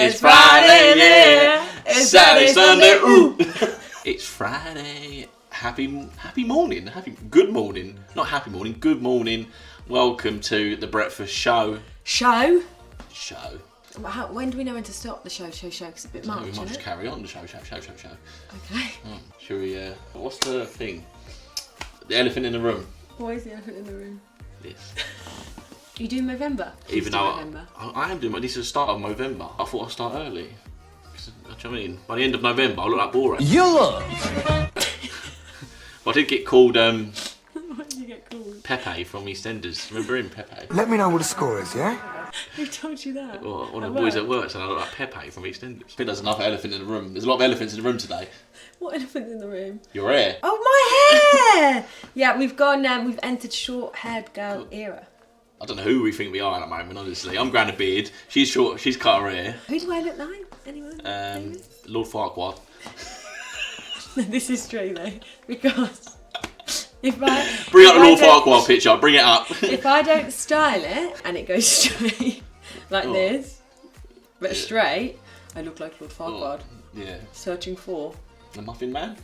It's Friday, yeah. It's Saturday, Sunday, ooh. It's Friday. Happy morning. Good morning. Not happy morning, good morning. Welcome to the breakfast show. Show? Show. When do we know when to stop the show? Because it's a bit much, We might just carry on the show. Okay. Shall we, what's the thing? The elephant in the room. Why is the elephant in the room? This. You do November? Even though I am doing, this is the start of November. I thought I'd start early. Do you know what I mean? By the end of November, I look like Borat. You look! But I did get called, What did you get called? Pepe from EastEnders. Remember him, Pepe? Let me know what the score is, yeah? Who told you that? Well, one of the boys at work said I look like Pepe from EastEnders. I think there's another elephant in the room. There's a lot of elephants in the room today. What elephant in the room? Your hair. Oh, my hair! Yeah, we've entered short-haired girl era. I don't know who we think we are at the moment, honestly. I'm growing a beard. She's short. She's cut her hair. Who do I look like? Anyone? Lord Farquaad. This is true, though, because if I... Bring up the Lord Farquaad picture. Bring it up. If I don't style it and it goes straight, like this, but straight, I look like Lord Farquaad. Yeah. Searching for... The Muffin Man?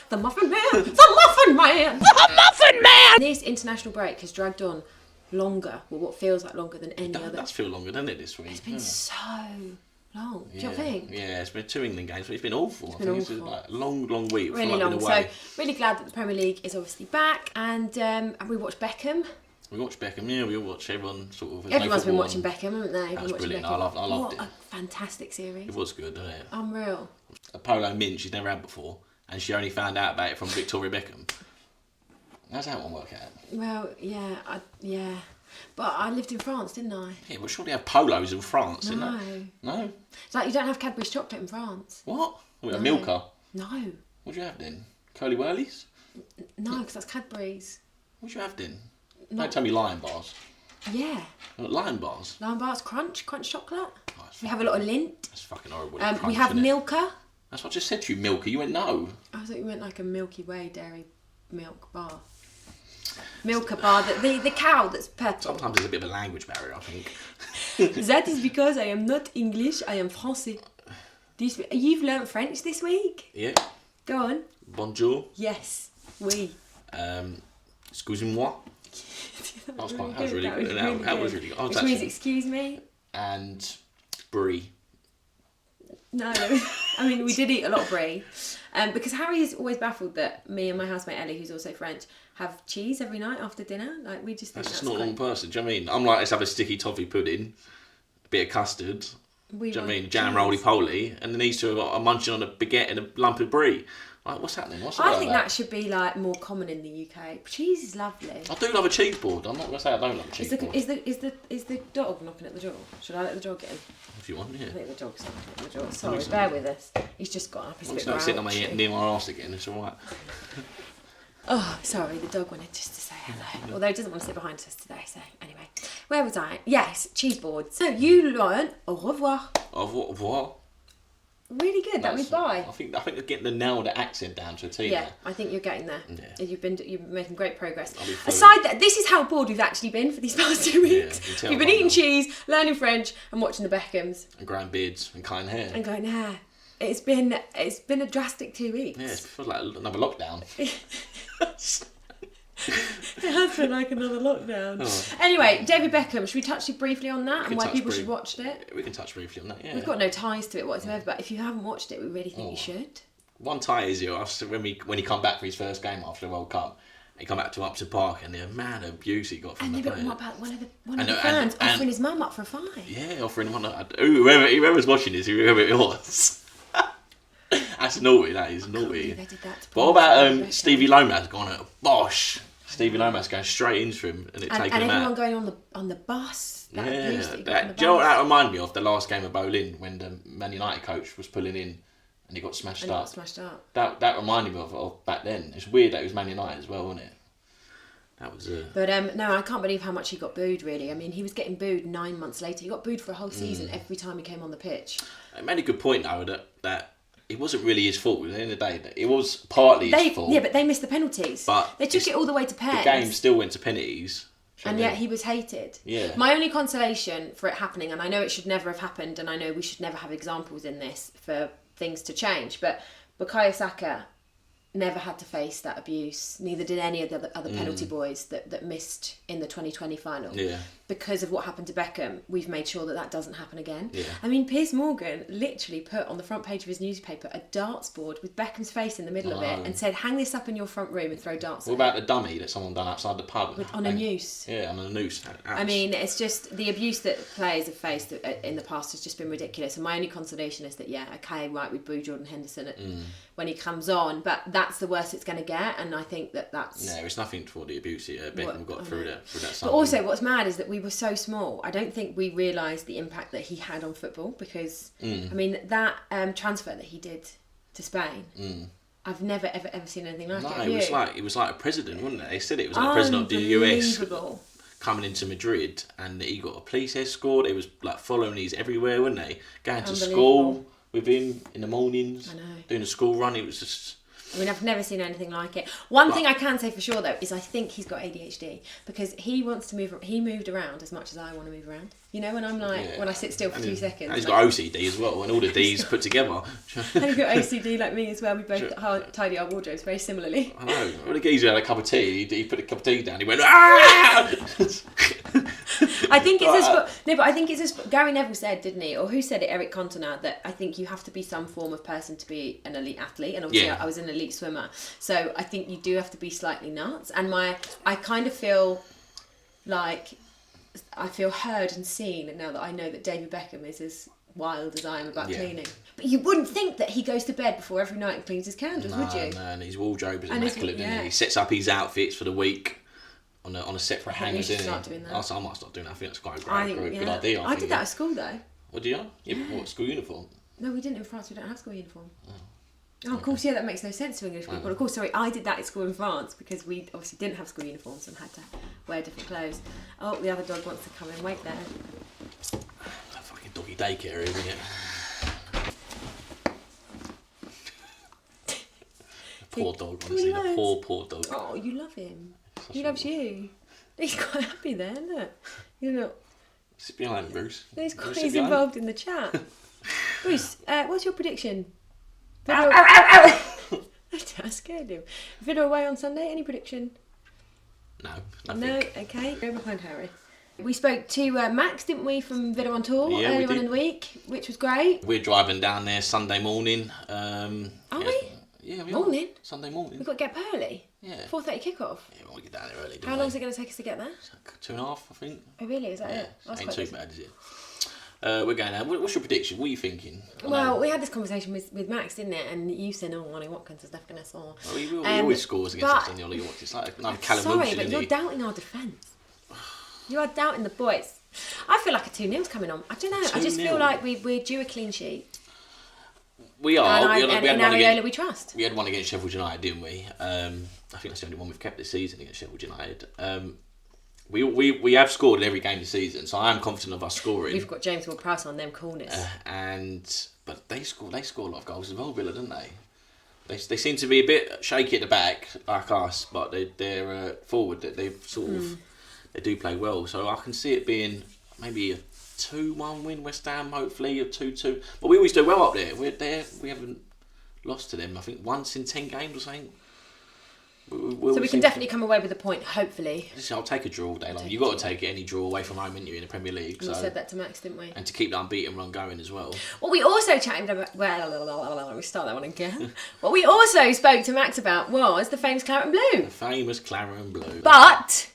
The Muffin Man! The Muffin Man! The Muffin Man! This international break has dragged on longer, well, what feels like longer than any other. It does feel longer, doesn't it, this week? It's been so long. Do you not think? Yeah, it's been 2 England games, but it's been awful. It's been I think awful. It's like a long week. Really long. So, really glad that the Premier League is obviously back. And have we watched Beckham? We watched Beckham, yeah, we all watched everyone sort of... Everyone's been watching Beckham, haven't they? That was brilliant. I loved What it. a fantastic series. It was good, wasn't it? Unreal. A polo mint she's never had before, and she only found out about it from Victoria Beckham. How's that one work out? Well, yeah. But I lived in France, didn't I? Yeah, but surely they have polos in France, didn't they? No? It's like you don't have Cadbury's chocolate in France. What? A Milka? No. What'd you have then? Curly Whirlies? No, because that's Cadbury's. What'd you have then? No. Don't tell me Lion Bars. Yeah. Lion Bars? Lion Bars, Crunch chocolate. Oh, We have a lot of Lindt. That's fucking horrible. We have Milka. That's what I just said to you, Milka. You went no. I thought you meant like a Milky Way dairy milk bar. Milka bar, the cow that's purple. Sometimes there's a bit of a language barrier, I think. That is because I am not English, I am Français. You've learnt French this week? Yeah. Go on. Bonjour. Yes. Oui. Excusez-moi. That was really good. That was really good. Which means excuse me. And brie. No, I mean, we did eat a lot of brie. Because Harry is always baffled that me and my housemate Ellie, who's also French, have cheese every night after dinner. Like, we just think that's not a normal person. Do you know what I mean? I'm like, let's have a sticky toffee pudding, a bit of custard. Do you know what I mean? Jam roly-poly. And then these two are munching on a baguette and a lump of brie. Like, what's happening? I think that should be like more common in the UK. Cheese is lovely. I do love a cheese board. I'm not going to say I don't love a cheese board. Is the dog knocking at the door? Should I let the dog in? If you want, yeah. I think the dog's knocking at the door. Sorry, bear with us. He's just got up. He's a bit not sitting on grouchy. near my arse again. It's all right. Oh, sorry, the dog wanted just to say hello. Although he doesn't want to sit behind us today, so anyway. Where was I? Yes, cheese boards. So you learn au revoir. Au revoir. Really good. That means bye. I think they're getting the nail the accent down to a T. Yeah, I think you're getting there. Yeah. You've been making great progress. Aside that, this is how bored we've actually been for these past 2 weeks. We've been eating cheese, learning French, and watching the Beckhams. And growing beards and cutting hair. It's been a drastic 2 weeks. Yeah, it feels like another lockdown. It has been like another lockdown. Oh. Anyway, David Beckham, should we touch briefly on that and why people should watch it? We can touch briefly on that, yeah. We've got no ties to it whatsoever, but if you haven't watched it, we really think you should. One tie is when he come back for his first game after the World Cup, he come back to Upton Park and the amount of abuse he got from the players. And what about one of the fans offering his mum up for a five? Yeah, offering him whoever's watching this, whoever it was. That's naughty, that is naughty. They did that but what about Stevie Lomas going at Bosh? Stevie Lomas going straight into him and taking him out. And everyone going on the bus. Do you know what that reminded me of? The last game of Boleyn when the Man United coach was pulling in and he got smashed up. That reminded me of back then. It's weird that it was Man United as well, wasn't it? That was But no, I can't believe how much he got booed, really. I mean, he was getting booed 9 months later. He got booed for a whole season every time he came on the pitch. It made a good point, though, that it wasn't really his fault. At the end of the day, it was partly his fault. Yeah, but they missed the penalties. But they took it all the way to pens. The game still went to penalties. And yet he was hated. Yeah. My only consolation for it happening, and I know it should never have happened, and I know we should never have examples in this for things to change, but Bukayo Saka never had to face that abuse. Neither did any of the other penalty boys that missed in the 2020 final. Yeah. Because of what happened to Beckham, we've made sure that doesn't happen again. Yeah. I mean, Piers Morgan literally put on the front page of his newspaper a darts board with Beckham's face in the middle of it and said, hang this up in your front room and throw darts What about the dummy that someone done outside the pub? on a noose. Yeah, on a noose. I mean, it's just the abuse that players have faced in the past has just been ridiculous. And my only consolation is that, okay, right, we boo Jordan Henderson when he comes on, but that's the worst it's going to get. And I think that's... No, it's nothing for the abuse Beckham got through that. But also, what's mad is that we were so small. I don't think we realised the impact that he had on football because, I mean, that transfer that he did to Spain... I've never ever seen anything like it. No, it was like a president, wasn't it? They said it was like a president of the US coming into Madrid, and he got a police escort. It was like following these everywhere, weren't they? Going to school with him in the mornings, doing a school run. It was just... I mean, I've never seen anything like it. One thing I can say for sure, though, is I think he's got ADHD because he wants to move. He moved around as much as I want to move around. You know, when I'm like, when I sit still for 2 seconds. And he's got OCD as well, and all the D's put together. And he's got OCD like me as well. We both tidy our wardrobes very similarly. I know. When the geezer had a cup of tea, he put a cup of tea down. He went, ah! I think it's Gary Neville said, didn't he, or who said it? Eric Cantona, that I think you have to be some form of person to be an elite athlete, and obviously I was an elite swimmer, so I think you do have to be slightly nuts. And I kind of feel like I feel heard and seen now that I know that David Beckham is as wild as I am about cleaning. But you wouldn't think that he goes to bed before every night and cleans his candles, would you? No, and his wardrobe is immaculate, isn't he? He sets up his outfits for the week on a separate hanger, didn't he? I might start doing that. I think that's quite a good idea. I did that at school, though. What, did you? Yeah, but what, school uniform? No, we didn't in France. We don't have school uniform. Oh, of course, that makes no sense to English people. Of course, sorry, I did that at school in France because we obviously didn't have school uniforms and had to wear different clothes. Oh, the other dog wants to come and wait there. That fucking doggy daycare, isn't it? Poor dog, honestly. The poor dog. Oh, you love him. He loves you. He's quite happy there, look. You know. Sit behind him, Bruce. He's involved in the chat. Bruce, what's your prediction? I scared him. Villa away on Sunday, any prediction? No, nothing. No, okay. Go behind Harry. We spoke to Max, didn't we, from Villa on Tour earlier on in the week, which was great. We're driving down there Sunday morning. Are we? Yeah, we morning? Are. Sunday morning. We've got to get up early? Yeah. 4:30 kick-off? Yeah, we want to get down there early. How long is it going to take us to get there? 2.5, I think. Oh, really? Is that it? Ain't too bad, is it? We're going out. What's your prediction? What are you thinking? Well, we had this conversation with Max, didn't it? And you said, Ollie Watkins is definitely going to score. Well, he always scores against us in Ollie Watkins. It's like Callum Wilson, sorry, but you're doubting our defence. You are doubting the boys. I feel like a 2-0's coming on. I don't know. I just feel like we're due a clean sheet. We are. In Areola we trust. We had one against Sheffield United, didn't we? I think that's the only one we've kept this season against Sheffield United. We have scored in every game this season, so I am confident of us scoring. We've got James Ward-Prowse on them corners. But they score a lot of goals as well, Villa, don't they? They seem to be a bit shaky at the back, like us, but they're forward. They sort of they do play well. So I can see it being maybe a 2-1 win, West Ham, hopefully, a 2-2. But we always do well up there. We're there. We haven't lost to them, I think, once in 10 games or something. So we can definitely come away with a point, hopefully. Listen, I'll take a draw all day long. You've got to take any draw away from home, haven't you, in the Premier League? We said that to Max, didn't we? And to keep the unbeaten run going as well. What we also chatted about... Well, let me start that one again. What we also spoke to Max about was the famous Claret and Blue. The famous Claret and Blue. But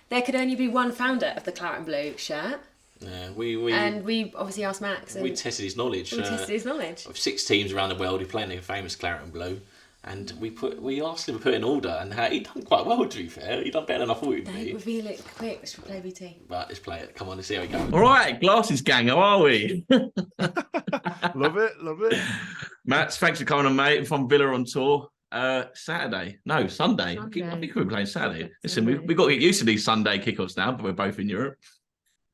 there could only be one founder of the Claret and Blue shirt. Yeah, and we obviously asked Max. We tested his knowledge. Of 6 teams around the world who play in the famous Claret and Blue. And we asked him to put in order, and he done quite well, to be fair. He done better than I thought he'd be. Don't reveal it quick. Let's play VT. Right, let's play it. Come on, let's see how we go. All right, Glasses gang, how are we? Love it. Matt, thanks for coming on, mate. From Villa on Tour. Sunday. I think we're playing Saturday. Listen, we've got to get used to these Sunday kickoffs now, but we're both in Europe.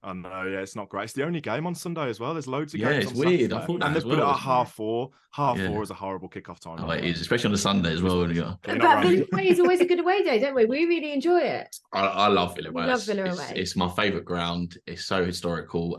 I know, yeah, it's not great. It's the only game on Sunday as well. There's loads of games Yeah, it's on weird. Saturday. I thought that and as they've put it well. at half four. Half Yeah. four is a horrible kickoff time. Oh, it is, especially on a Sunday as well. When you got... But Villa away is always a good away day, don't we? We really enjoy it. I love Villa away. Love Villa away. It's my favourite ground. It's so historical.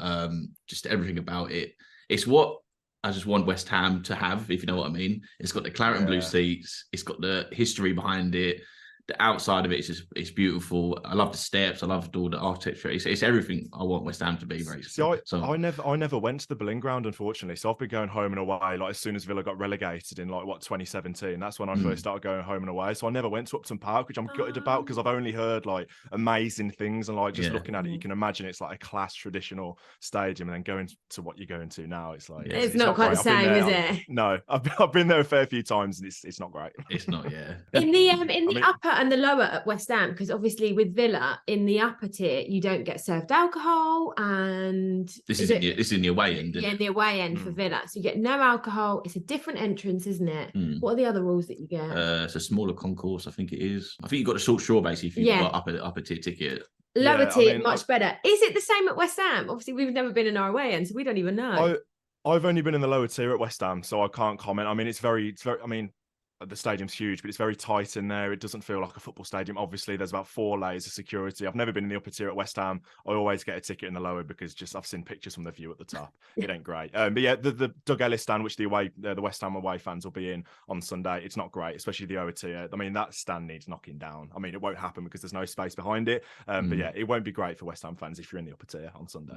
Just everything about it. It's what I just want West Ham to have, if you know what I mean. It's got the claret and blue seats. It's got the history behind it. The outside of it is just, it's beautiful. I love the steps. I love all the architecture. It's everything I want West Ham to be. Very. I never went to the Boleyn Ground, unfortunately. So I've been going home and away. Like as soon as Villa got relegated in 2017, that's when I first started going home and away. So I never went to Upton Park, which I'm gutted about because I've only heard like amazing things and like just looking at it, you can imagine it's like a class traditional stadium, and then going to what you're going to now, it's like it's not quite the same, is it? No, I've been there a fair few times and it's not great. It's not, yeah. In the upper and the lower at West Ham, because obviously with Villa in the upper tier you don't get served alcohol, and this is in the away end. Yeah, in the away end for Villa, so you get no alcohol. It's a different entrance, isn't it? What are the other rules that you get? It's a smaller concourse, I think it is. I think you got a short straw basically if you've got upper tier ticket. Lower tier, much better. Is it the same at West Ham? Obviously we've never been in our away end, so we don't even know. I've only been in the lower tier at West Ham, so I can't comment. I mean, it's very. I mean, the stadium's huge, but it's very tight in there. It doesn't feel like a football stadium. Obviously, there's about 4 layers of security. I've never been in the upper tier at West Ham. I always get a ticket in the lower because I've seen pictures from the view at the top. It ain't great. But yeah, the Doug Ellis stand, which the West Ham away fans will be in on Sunday, it's not great, especially the lower tier. I mean, that stand needs knocking down. I mean, it won't happen because there's no space behind it. But yeah, it won't be great for West Ham fans if you're in the upper tier on Sunday.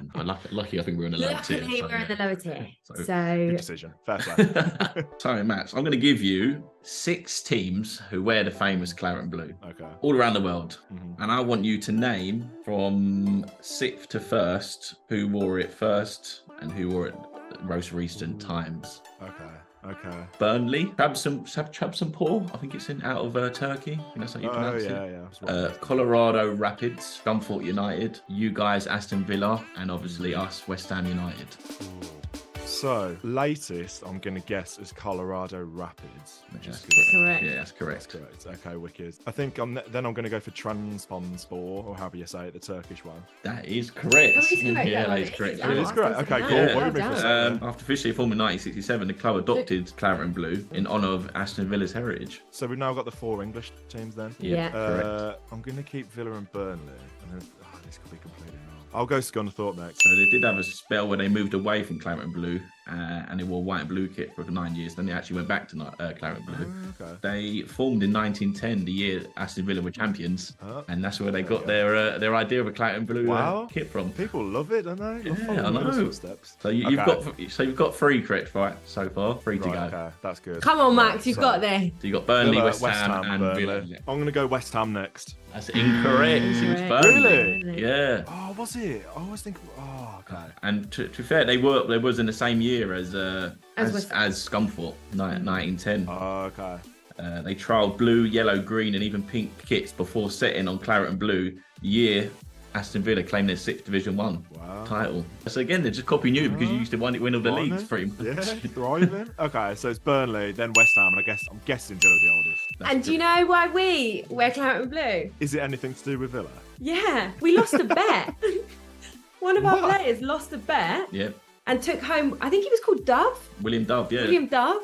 Lucky, I think we're in the lower tier. Luckily, we're in the lower tier. So good decision. Fair play. Sorry, Matt. I'm going to give you 6 teams who wear the famous claret and blue. Okay. All around the world. And I want you to name from 6th to 1st who wore it first and who wore it most recent times. Okay. Burnley, Trabzonspor, I think it's out of Turkey. I think that's how you pronounce it. Yeah. Colorado Rapids, Scunthorpe United, you guys Aston Villa, and obviously us West Ham United. So, latest, I'm going to guess, is Colorado Rapids. Which is correct. Yeah, that's correct. Okay, wicked. I think then I'm going to go for Trabzonspor, or however you say it, the Turkish one. That is correct. Yeah, that is correct. It is correct. Okay, cool. Yeah. After officially formed in 1967, the club adopted claret and blue in honour of Aston Villa's heritage. So we've now got the 4 English teams then? Yeah. Correct. I'm going to keep Villa and Burnley. And then, this could be completely wrong. I'll go Scunthorpe next. So they did have a spell where they moved away from claret and blue and they wore white and blue kit for 9 years. Then they actually went back to claret and blue. Okay. They formed in 1910, the year Aston Villa were champions, and that's where they got their idea of a claret and blue kit from. People love it, don't they? I know. Footsteps. So you've got 3 correct right so far. 3 to go. Okay, that's good. Come on, Max, you've got this. So you got Burnley, Villa, West Ham, and Burnley. Villa. I'm going to go West Ham next. That's incorrect. It was Burnley. Really? Yeah. Oh, was it? I always think. Oh, okay. And to be fair, they was in the same year as Scunthorpe, 1910. Oh, okay. They trialled blue, yellow, green, and even pink kits before setting on claret and blue. Year Aston Villa claimed their 6th Division 1 title. So again, they're just copying you because you used to win all the leagues pretty much. Yeah, thriving. Okay, so it's Burnley, then West Ham, and I'm guessing Villa the oldest. And do you know why we wear claret and blue? Is it anything to do with Villa? Yeah, we lost a bet. One of our players lost a bet. Yep. And took home, I think he was called Dove. William Dove, yeah. William Dove.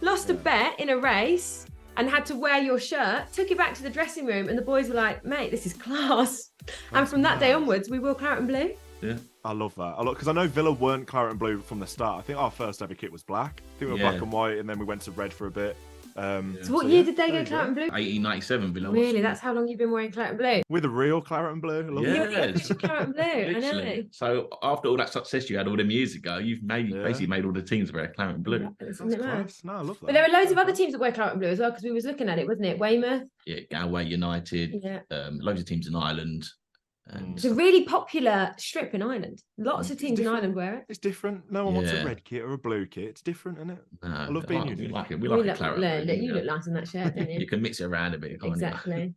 Lost a bet in a race and had to wear your shirt, took it back to the dressing room, and the boys were like, mate, this is class. And from that day onwards, we wore claret and blue. Yeah. I love that. Because I know Villa weren't claret and blue from the start. I think our first ever kit was black. I think we were black and white, and then we went to red for a bit. So what year did they go claret and blue? 1897 Villa. Really? That's how long you've been wearing claret and blue? With a real claret and blue? I love it. Claret and blue, I know. So after all that success you had all them years ago, you've basically made all the teams wear claret and blue. That's nice. No, I love that. But there are loads of other teams that wear claret and blue as well, because we was looking at it, wasn't it? Weymouth. Yeah, Galway United. Yeah. Loads of teams in Ireland. And it's a really popular strip in Ireland. Lots of teams in Ireland wear it. It's different. No one wants a red kit or a blue kit. It's different, isn't it? I love being unique. We like it. We like claret. You look nice in that shirt, don't you? You can mix it around a bit, can't exactly.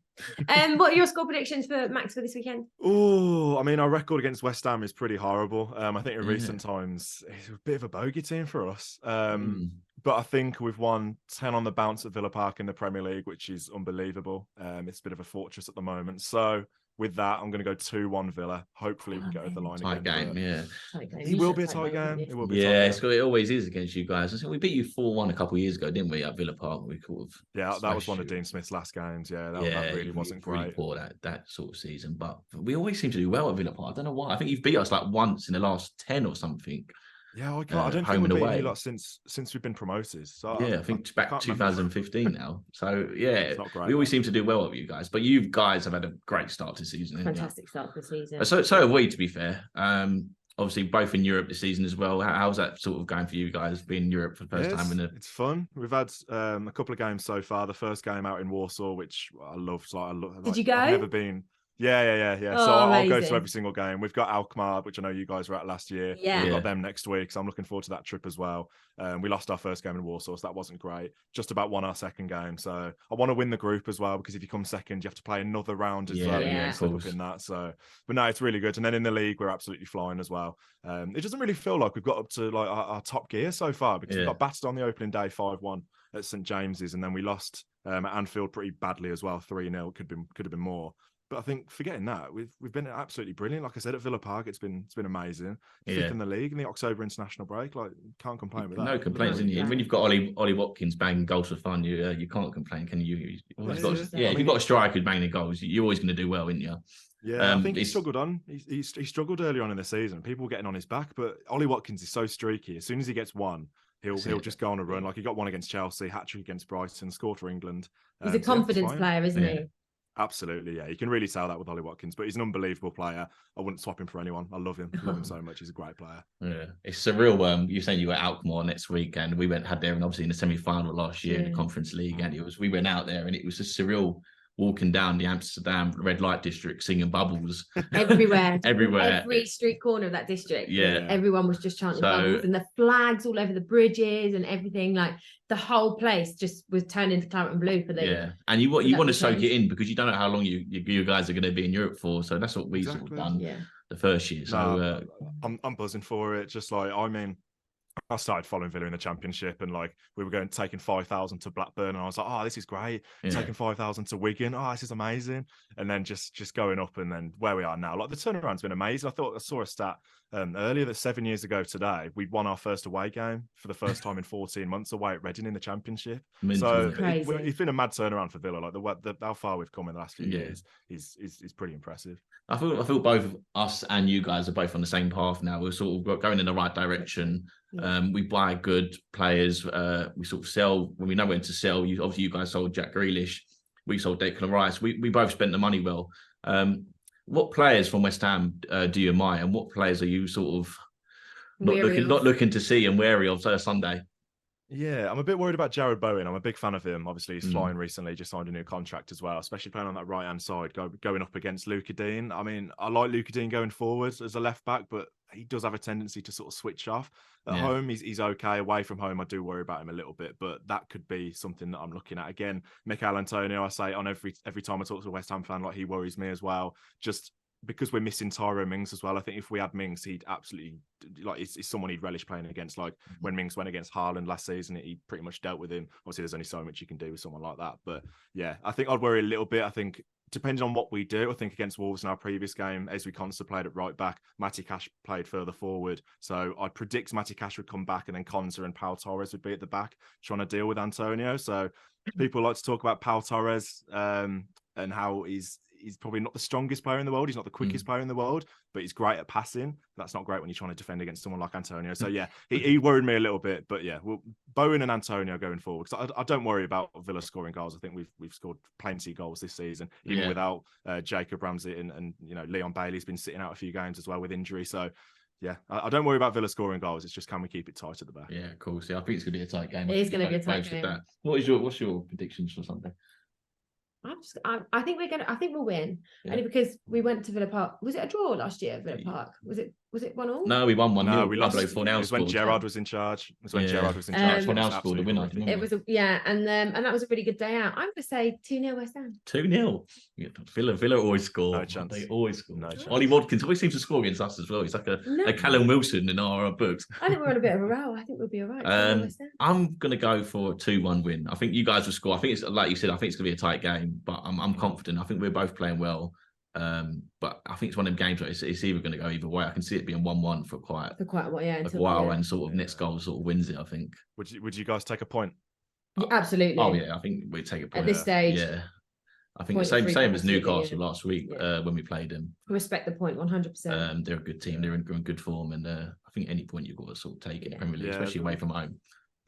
What are your score predictions for Max for this weekend? Oh, I mean, our record against West Ham is pretty horrible. I think in recent times, it's a bit of a bogey team for us. But I think we've won 10 on the bounce at Villa Park in the Premier League, which is unbelievable. It's a bit of a fortress at the moment. So with that, I'm going to go 2-1 Villa. Hopefully, we can get over the line tight again. Game, yeah. It will be a tight game. It will be. Yeah, a tight game. it always is against you guys. I think we beat you 4-1 a couple of years ago, didn't we? At Villa Park, we that was one of Dean Smith's last games. Yeah, that really wasn't great. Really poor that sort of season, but we always seem to do well at Villa Park. I don't know why. I think you've beat us like once in the last 10 or something. Yeah, I don't think we've beaten you lot since we've been promoted. So I think back 2015 now. So yeah, we always seem to do well with you guys. But you guys have had a great start to the season. Fantastic start to the season. So have we, to be fair. Obviously, both in Europe this season as well. How's that sort of going for you guys, being in Europe for the first time? It's fun. We've had a couple of games so far. The first game out in Warsaw, which I loved. Did you go? I've never been. Yeah. Oh, so I'll go to every single game. We've got Alkmaar, which I know you guys were at last year. Yeah. We've got them next week, so I'm looking forward to that trip as well. We lost our first game in Warsaw, so that wasn't great. Just about won our second game. So I want to win the group as well, because if you come second, you have to play another round as well. Yeah, up in that. So, but no, it's really good. And then in the league, we're absolutely flying as well. It doesn't really feel like we've got up to like our top gear so far, because we got battered on the opening day 5-1 at St James's, and then we lost at Anfield pretty badly as well, 3-0. Could have been more. But I think forgetting that, we've been absolutely brilliant. Like I said, at Villa Park, it's been amazing. Fifth in the league in the October international break. Like, can't complain with that. No complaints, in you. When you've got Ollie Watkins banging goals for fun, you can't complain, can you? If you've got a striker who's banging goals, you're always going to do well, aren't you? Yeah, I think he struggled on. He struggled early on in the season. People were getting on his back, but Ollie Watkins is so streaky. As soon as he gets one, he'll just go on a run. Like, he got one against Chelsea, hat-trick against Brighton, scored for England. He's a confidence player, isn't he? Absolutely, yeah. You can really tell that with Ollie Watkins, but he's an unbelievable player. I wouldn't swap him for anyone. I love him. I love him so much. He's a great player. Yeah, it's surreal. You're saying you were at Alkmaar next week, and we had there, and obviously in the semi-final last year in the Conference League, and we went out there, and it was just surreal walking down the Amsterdam red light district singing Bubbles everywhere. Every street corner of that district. Yeah, everyone was just chanting Bubbles, and the flags all over the bridges and everything. Like, the whole place just was turned into claret and blue for the and you want to soak it in, because you don't know how long you guys are going to be in Europe for. So that's what we sort of done the first year. So I'm buzzing for it. Just like, I mean, I started following Villa in the Championship, and like, we were taking 5,000 to Blackburn, and I was like, oh, this is great. Taking 5,000 to Wigan, oh, this is amazing. And then just going up, and then where we are now, like, the turnaround's been amazing. I saw a stat earlier that 7 years ago today, we won our first away game for the first time in 14 months away at Reading in the Championship. So it's been a mad turnaround for Villa. Like, how far we've come in the last few years is pretty impressive. I feel both of us and you guys are both on the same path now. We're sort of going in the right direction. We buy good players. We sort of sell when we know when to sell. Obviously, you guys sold Jack Grealish. We sold Declan Rice. We both spent the money well. What players from West Ham do you admire, and what players are you sort of not looking to see and wary of Sunday? Yeah, I'm a bit worried about Jared Bowen. I'm a big fan of him. Obviously, he's flying recently, just signed a new contract as well, especially playing on that right-hand side, going up against Luca Dean. I mean, I like Luca Dean going forward as a left-back, but he does have a tendency to sort of switch off. At home, he's okay. Away from home, I do worry about him a little bit, but that could be something that I'm looking at. Again, Mikel Antonio, I say on every time I talk to a West Ham fan, like, he worries me as well. Just because we're missing Tyrone Mings as well. I think if we had Mings, he'd absolutely, like, it's someone he'd relish playing against. Like, when Mings went against Haaland last season, he pretty much dealt with him. Obviously, there's only so much you can do with someone like that. But yeah, I think I'd worry a little bit. I think depending on what we do, I think against Wolves in our previous game, Ezri Konsa played at right back, Matty Cash played further forward. So I'd predict Matty Cash would come back, and then Konsa and Pau Torres would be at the back trying to deal with Antonio. So people like to talk about Pau Torres and how he's probably not the strongest player in the world. He's not the quickest player in the world, but he's great at passing. That's not great when you're trying to defend against someone like Antonio. So yeah, he worried me a little bit. But yeah, Bowen and Antonio going forward, because I don't worry about Villa scoring goals. I think we've scored plenty of goals this season, even without Jacob Ramsey and Leon Bailey's been sitting out a few games as well with injury. So yeah, I don't worry about Villa scoring goals. It's just, can we keep it tight at the back? Yeah, of course. Yeah, I think it's going to be a tight game. It is going to be a tight game. What's your predictions for Sunday? I think we'll win. Only because we went to Villa Park. Was it a draw last year at Villa Park? Was it 1-1? No, we won 1-0. No, we lost. It was when Gerrard was in charge. Fornell scored the winner. It was and that was a really good day out. I'm going to say 2-0 West Ham. 2-0. Villa always score. No chance. They always score. No chance. Ollie Watkins always seems to score against us as well. He's like a Callum Wilson in our books. I think we're on a bit of a row. I think we'll be all right. I'm going to go for a 2-1 win. I think you guys will score. I think it's like you said. I think it's going to be a tight game, but I'm confident. I think we're both playing well. But I think it's one of them games where it's either going to go either way. I can see it being 1-1 for quite a while, and sort of next goal sort of wins it, I think. Would you guys take a point? Absolutely. Oh yeah, I think we'd take a point at this stage. Yeah, I think the same as Newcastle last week when we played them. Respect the point 100%. They're a good team. They're in good form, and I think any point you've got to sort of take in the Premier League, especially away from home.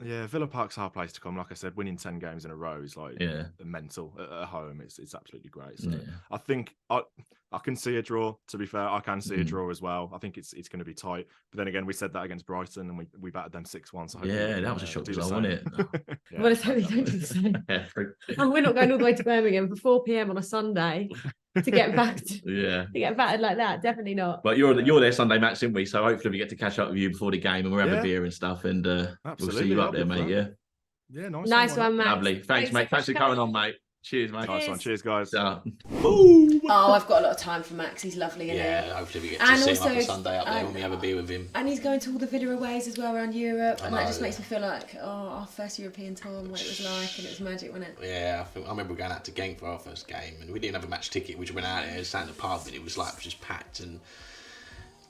Yeah, Villa Park's our place to come. Like I said, winning 10 games in a row is like mental. At home, it's absolutely great. So I think I can see a draw. To be fair, I can see a draw as well. I think it's going to be tight. But then again, we said that against Brighton, and we battered them 6-1. So that was a shock result, wasn't it? Well, let's hope they don't do the same. And we're not going all the way to Birmingham for 4 p.m. on a Sunday to get backed. To get battered like that, definitely not. But you're there Sunday match, didn't we? So hopefully we get to catch up with you before the game, and we'll have a beer and stuff, and we'll see you up there, mate. Yeah, nice one, Max. Lovely. Thanks, mate. Thanks for coming on, mate. Cheers, mate. Nice one. Cheers, guys. Oh, I've got a lot of time for Max. He's lovely, isn't he? Hopefully we get to see him up on Sunday up there when we have a beer with him. And he's going to all the Villa aways as well around Europe, and that just makes me feel like, our first European tour and what it was like, and it was magic, wasn't it? Yeah, I remember going out to Genk for our first game, and we didn't have a match ticket. We just went out there, sat in the pub, and it was just packed, and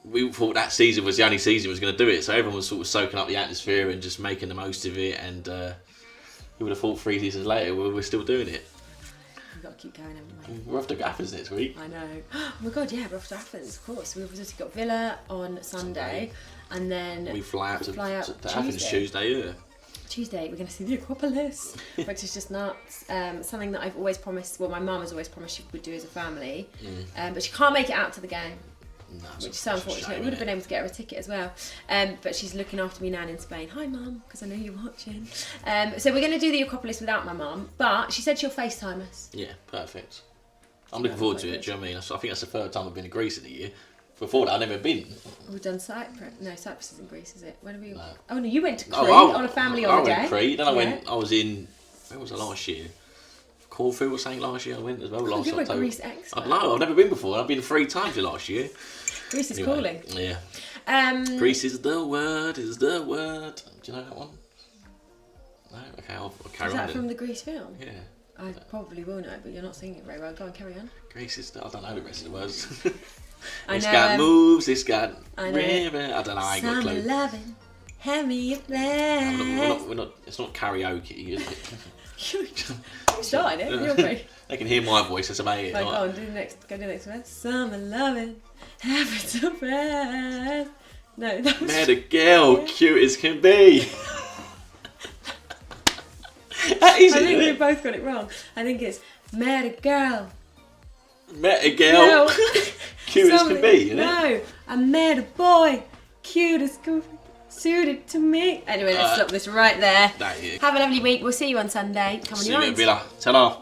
we thought that season was the only season was going to do it, so everyone was sort of soaking up the atmosphere and just making the most of it, and who would have thought 3 seasons later we're still doing it. We've got to keep going, haven't we? We're off to Athens next week. I know. Oh my God, yeah, we're off to Athens, of course. We've obviously got Villa on Sunday, and then we fly out to Athens Tuesday, Tuesday, we're going to see the Acropolis, which is just nuts. Something that I've always promised, my mum has always promised she would do as a family, but she can't make it out to the game. No, which is so unfortunate. We would have been able to get her a ticket as well. But she's looking after me now in Spain. Hi, Mum, because I know you're watching. So we're going to do the Acropolis without my mum, but she said she'll FaceTime us. Yeah, perfect. I'm looking forward to it. Do you know what I mean? I think that's the third time I've been to Greece in a year. Before that, I've never been. We've done Cyprus. No, Cyprus is in Greece, is it? When are we? No. Oh no, you went to Crete on a family holiday. I went to Crete. Then I was in. Where was I last year? Corfu or something last year. I went as well last October. You're a Greece expert. I don't know. I've never been before. I've been 3 times last year. Greece is calling. Yeah. Greece is the word. Is the word. Do you know that one? No. Okay, I'll carry on. Is that from the Greece film? Yeah. I probably will know, but you're not singing it very well. Go on, carry on. Greece is. I don't know the rest of the words. It's got moves. It's got river. I don't know. I ain't got a clue. Loving, hand me a flag. We're not. It's not karaoke, is it? You started it. You're great. They can hear my voice. That's amazing. Right, go on. Do the next. Go do the next verse. Summer loving, having a breath. No, that was. Met a girl, cute as can be. That is I think we both got it wrong. I think it's met a girl. Met a girl, cute as can be, isn't it? No, I met a boy, cute as can be, suited to me. Anyway, let's stop this right there. Have a lovely week. We'll see you on Sunday. Come on, see you at Villa. Ta-ra.